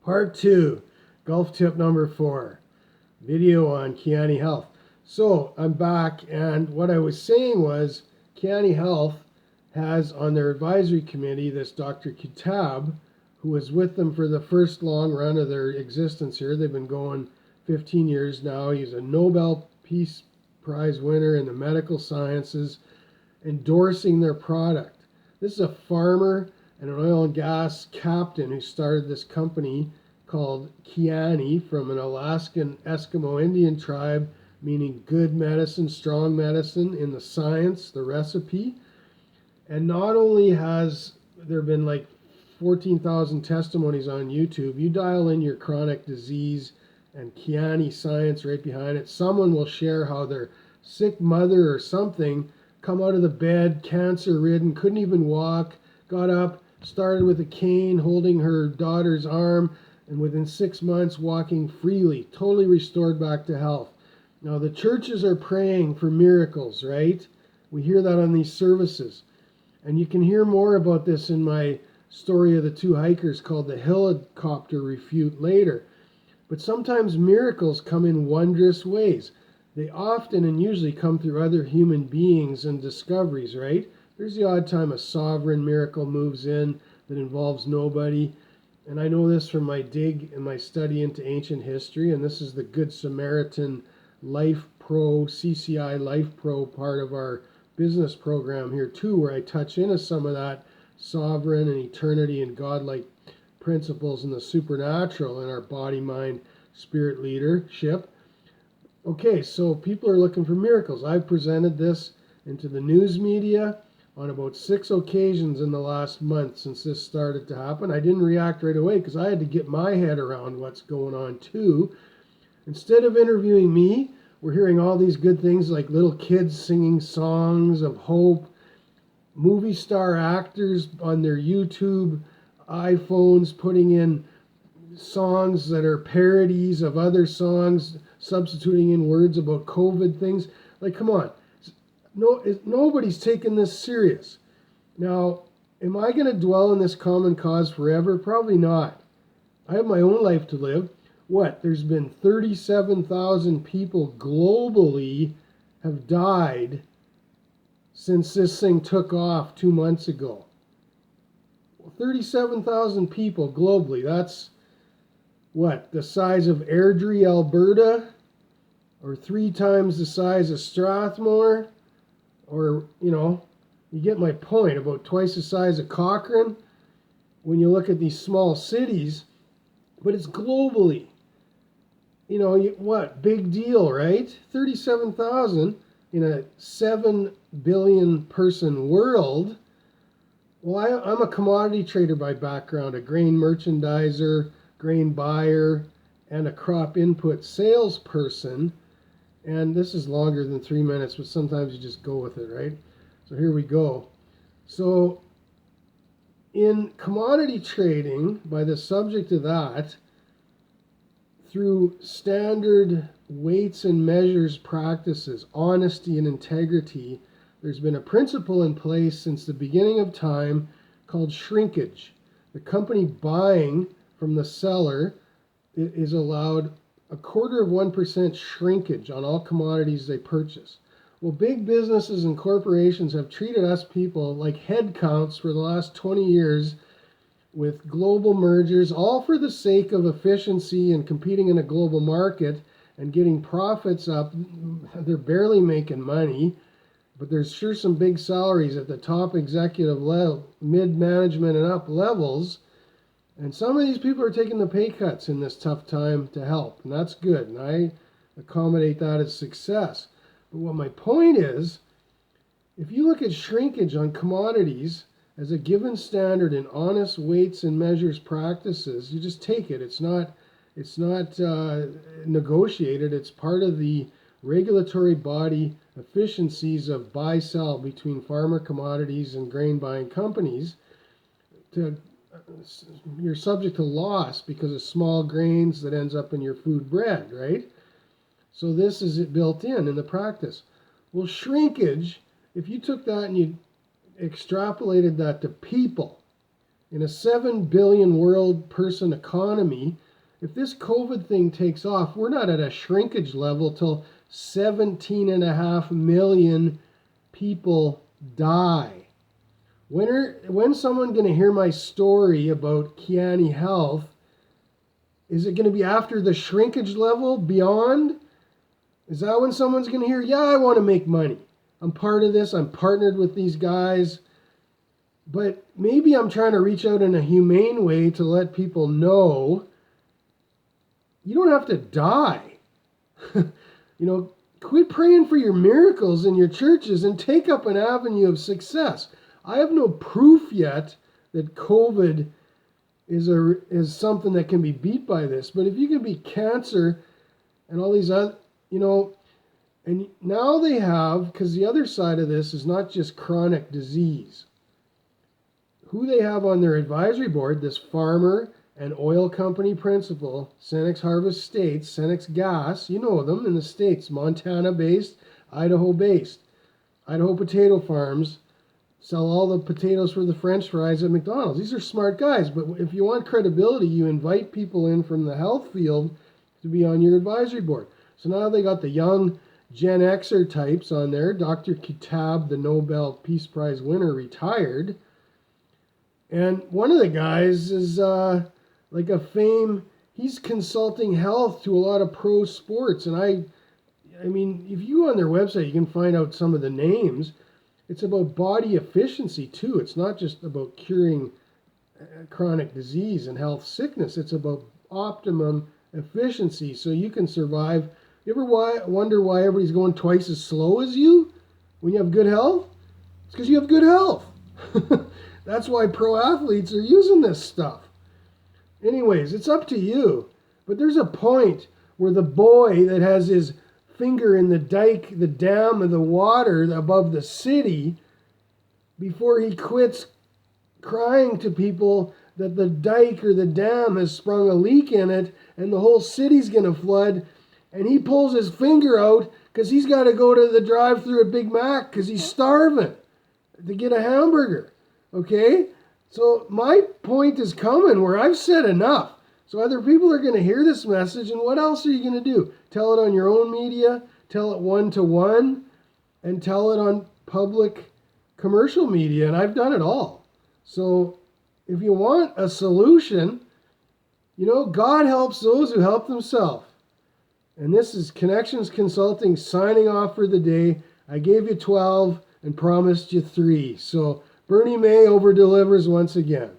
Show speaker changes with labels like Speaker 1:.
Speaker 1: Part 2, golf tip number 4, video on Kiani Health. So I'm back, and what I was saying was Kiani Health has on their advisory committee this Dr. Kitab, who was with them for the first long run of their existence here. They've been going 15 years now. He's a Nobel Peace Prize winner in the medical sciences, endorsing their product. This is a farmer and an oil and gas captain who started this company called Kiani from an Alaskan Eskimo Indian tribe, meaning good medicine, strong medicine in the science, the recipe. And not only has there been like 14,000 testimonies on YouTube, you dial in your chronic disease and Kiani science right behind it, someone will share how their sick mother or something come out of the bed, cancer ridden, couldn't even walk, got up, started with a cane holding her daughter's arm, and within 6 months walking freely, totally restored back to health. Now the churches are praying for miracles, right? We hear that on these services. And you can hear more about this in my story of the two hikers called the Helicopter Refute later. But sometimes miracles come in wondrous ways. They often and usually come through other human beings and discoveries, right? There's the odd time a sovereign miracle moves in that involves nobody. And I know this from my dig and my study into ancient history. And this is the Good Samaritan Life Pro, CCI Life Pro part of our business program here too, where I touch into some of that sovereign and eternity and godlike principles in the supernatural in our body, mind, spirit leadership. Okay, so people are looking for miracles. I've presented this into the news media on about 6 occasions in the last month since this started to happen. I didn't react right away because I had to get my head around what's going on too. Instead of interviewing me, we're hearing all these good things like little kids singing songs of hope, movie star actors on their YouTube iPhones putting in songs that are parodies of other songs, substituting in words about COVID things. Like, come on. Nobody's taking this serious. Now, am I going to dwell in this common cause forever? Probably not. I have my own life to live. There's been 37,000 people globally have died since this thing took off 2 months ago. 37,000 people globally. That's the size of Airdrie, Alberta, or 3 times the size of Strathmore, or, you get my point, about twice the size of Cochrane when you look at these small cities, but it's globally. Big deal, right? 37,000 in a 7 billion person world. Well, I'm a commodity trader by background, a grain merchandiser, grain buyer, and a crop input salesperson. And this is longer than 3 minutes, but sometimes you just go with it, right? So here we go. So in commodity trading, by the subject of that, through standard weights and measures practices, honesty and integrity, there's been a principle in place since the beginning of time called shrinkage. The company buying from the seller is allowed 0.25% shrinkage on all commodities they purchase. Well, big businesses and corporations have treated us people like head counts for the last 20 years with global mergers, all for the sake of efficiency and competing in a global market and getting profits up. They're barely making money, but there's sure some big salaries at the top executive level, mid-management and up levels. And some of these people are taking the pay cuts in this tough time to help, and that's good, and I accommodate that as success. But what my point is, if you look at shrinkage on commodities as a given standard in honest weights and measures practices, you just take it. It's not negotiated. It's part of the regulatory body efficiencies of buy-sell between farmer commodities and grain buying companies. You're subject to loss because of small grains that ends up in your food bread, right? So this is it built in the practice. Well, shrinkage, if you took that and you extrapolated that to people, in a 7 billion world person economy, if this COVID thing takes off, we're not at a shrinkage level till 17.5 million people die. When's someone going to hear my story about Kiani Health? Is it going to be after the shrinkage level, beyond? Is that when someone's going to hear, yeah, I want to make money. I'm part of this. I'm partnered with these guys. But maybe I'm trying to reach out in a humane way to let people know you don't have to die. Quit praying for your miracles in your churches and take up an avenue of success. I have no proof yet that COVID is something that can be beat by this. But if you can beat cancer and all these other, and now they have, because the other side of this is not just chronic disease. Who they have on their advisory board, this farmer and oil company principal, Cenex Harvest States, Cenex Gas, you know them in the States, Montana-based, Idaho-based. Idaho potato farms sell all the potatoes for the French fries at McDonald's. These are smart guys, but if you want credibility, you invite people in from the health field to be on your advisory board. So now they got the young Gen Xer types on there. Dr. Kitab, the Nobel Peace Prize winner, retired. And one of the guys is like a fame. He's consulting health to a lot of pro sports. And I mean, if you go on their website, you can find out some of the names. It's about body efficiency too. It's not just about curing chronic disease and health sickness. It's about optimum efficiency so you can survive. You ever wonder why everybody's going twice as slow as you when you have good health? It's because you have good health. That's why pro athletes are using this stuff. Anyways, it's up to you. But there's a point where the boy that has his finger in the dike, the dam of the water above the city, before he quits crying to people that the dike or the dam has sprung a leak in it and the whole city's going to flood, and he pulls his finger out because he's got to go to the drive-thru at Big Mac because he's starving to get a hamburger. Okay? So my point is coming where I've said enough. So other people are going to hear this message, and what else are you going to do? Tell it on your own media, tell it one-to-one, and tell it on public commercial media, and I've done it all. So if you want a solution, God helps those who help themselves. And this is Connections Consulting signing off for the day. I gave you 12 and promised you 3. So Bernie May over-delivers once again.